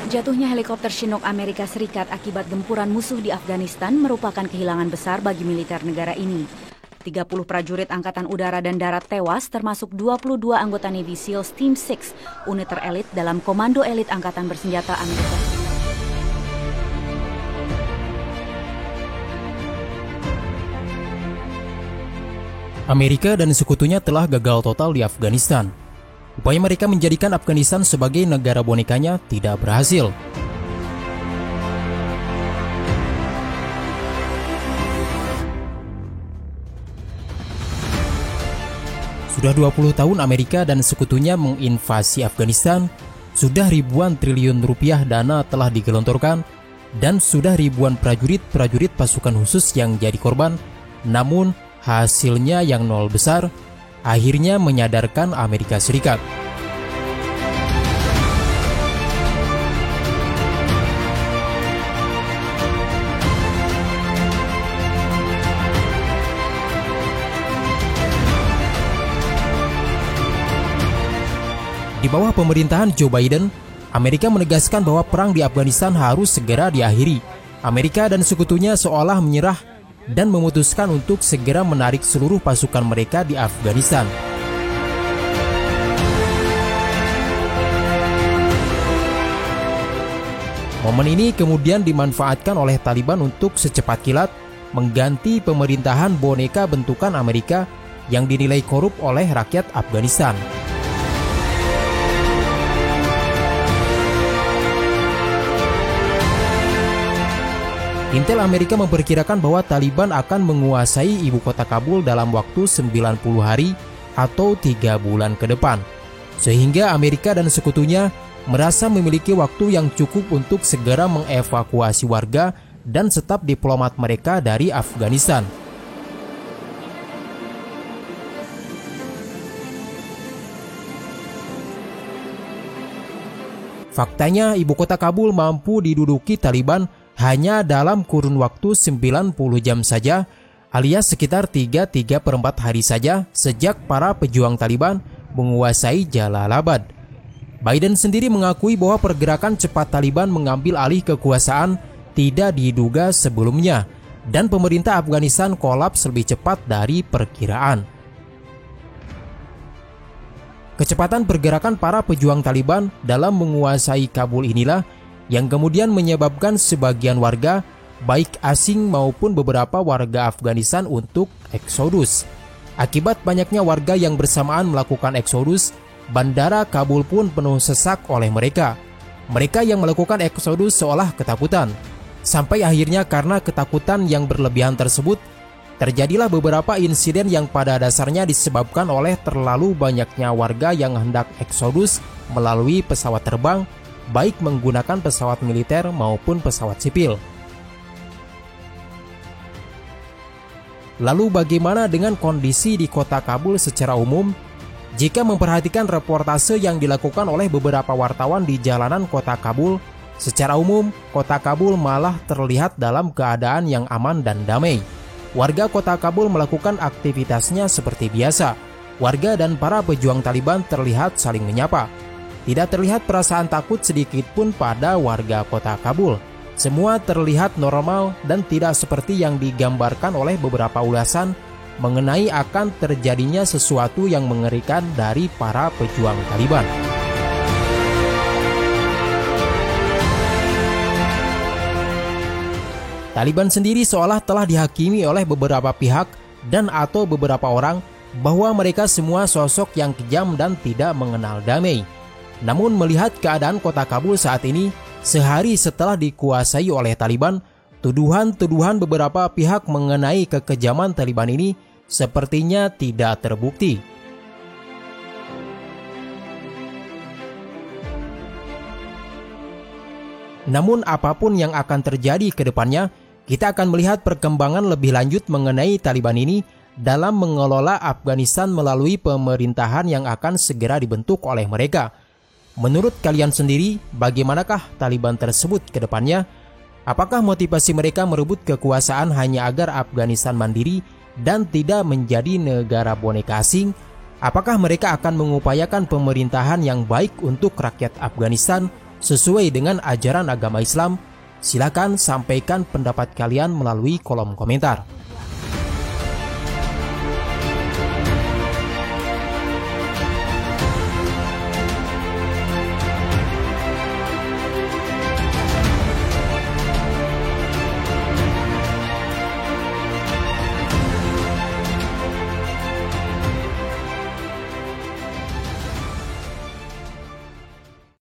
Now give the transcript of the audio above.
Jatuhnya helikopter Chinook Amerika Serikat akibat gempuran musuh di Afghanistan merupakan kehilangan besar bagi militer negara ini. 30 prajurit Angkatan Udara dan Darat tewas, termasuk 22 anggota Navy SEALs Team 6, unit terelit dalam Komando Elit Angkatan Bersenjata Amerika. Amerika dan sekutunya telah gagal total di Afghanistan. Upaya mereka menjadikan Afghanistan sebagai negara bonekanya tidak berhasil. Sudah 20 tahun Amerika dan sekutunya menginvasi Afghanistan, sudah ribuan triliun rupiah dana telah digelontorkan, dan sudah ribuan prajurit pasukan khusus yang jadi korban, namun hasilnya yang nol besar, akhirnya menyadarkan Amerika Serikat. Di bawah pemerintahan Joe Biden, Amerika menegaskan bahwa perang di Afghanistan harus segera diakhiri. Amerika dan sekutunya seolah menyerah dan memutuskan untuk segera menarik seluruh pasukan mereka di Afghanistan. Momen ini kemudian dimanfaatkan oleh Taliban untuk secepat kilat mengganti pemerintahan boneka bentukan Amerika yang dinilai korup oleh rakyat Afghanistan. Intel Amerika memperkirakan bahwa Taliban akan menguasai ibu kota Kabul dalam waktu 90 hari atau 3 bulan ke depan. Sehingga Amerika dan sekutunya merasa memiliki waktu yang cukup untuk segera mengevakuasi warga dan staf diplomat mereka dari Afghanistan. Faktanya, ibu kota Kabul mampu diduduki Taliban hanya dalam kurun waktu 90 jam saja, alias sekitar 3/4 hari saja sejak para pejuang Taliban menguasai Jalalabad. Biden sendiri mengakui bahwa pergerakan cepat Taliban mengambil alih kekuasaan tidak diduga sebelumnya, dan pemerintah Afghanistan kolaps lebih cepat dari perkiraan. Kecepatan pergerakan para pejuang Taliban dalam menguasai Kabul inilah yang kemudian menyebabkan sebagian warga, baik asing maupun beberapa warga Afghanistan untuk eksodus. Akibat banyaknya warga yang bersamaan melakukan eksodus, bandara Kabul pun penuh sesak oleh mereka. Mereka yang melakukan eksodus seolah ketakutan. Sampai akhirnya karena ketakutan yang berlebihan tersebut, terjadilah beberapa insiden yang pada dasarnya disebabkan oleh terlalu banyaknya warga yang hendak eksodus melalui pesawat terbang, baik menggunakan pesawat militer maupun pesawat sipil. Lalu bagaimana dengan kondisi di kota Kabul secara umum? Jika memperhatikan reportase yang dilakukan oleh beberapa wartawan di jalanan kota Kabul, secara umum kota Kabul malah terlihat dalam keadaan yang aman dan damai. Warga kota Kabul melakukan aktivitasnya seperti biasa. Warga dan para pejuang Taliban terlihat saling menyapa. Tidak terlihat perasaan takut sedikit pun pada warga kota Kabul. Semua terlihat normal dan tidak seperti yang digambarkan oleh beberapa ulasan mengenai akan terjadinya sesuatu yang mengerikan dari para pejuang Taliban. Taliban sendiri seolah telah dihakimi oleh beberapa pihak dan atau beberapa orang bahwa mereka semua sosok yang kejam dan tidak mengenal damai. Namun melihat keadaan kota Kabul saat ini, sehari setelah dikuasai oleh Taliban, tuduhan-tuduhan beberapa pihak mengenai kekejaman Taliban ini sepertinya tidak terbukti. Namun apapun yang akan terjadi ke depannya, kita akan melihat perkembangan lebih lanjut mengenai Taliban ini dalam mengelola Afghanistan melalui pemerintahan yang akan segera dibentuk oleh mereka. Menurut kalian sendiri, bagaimanakah Taliban tersebut ke depannya? Apakah motivasi mereka merebut kekuasaan hanya agar Afghanistan mandiri dan tidak menjadi negara boneka asing? Apakah mereka akan mengupayakan pemerintahan yang baik untuk rakyat Afghanistan sesuai dengan ajaran agama Islam? Silakan sampaikan pendapat kalian melalui kolom komentar.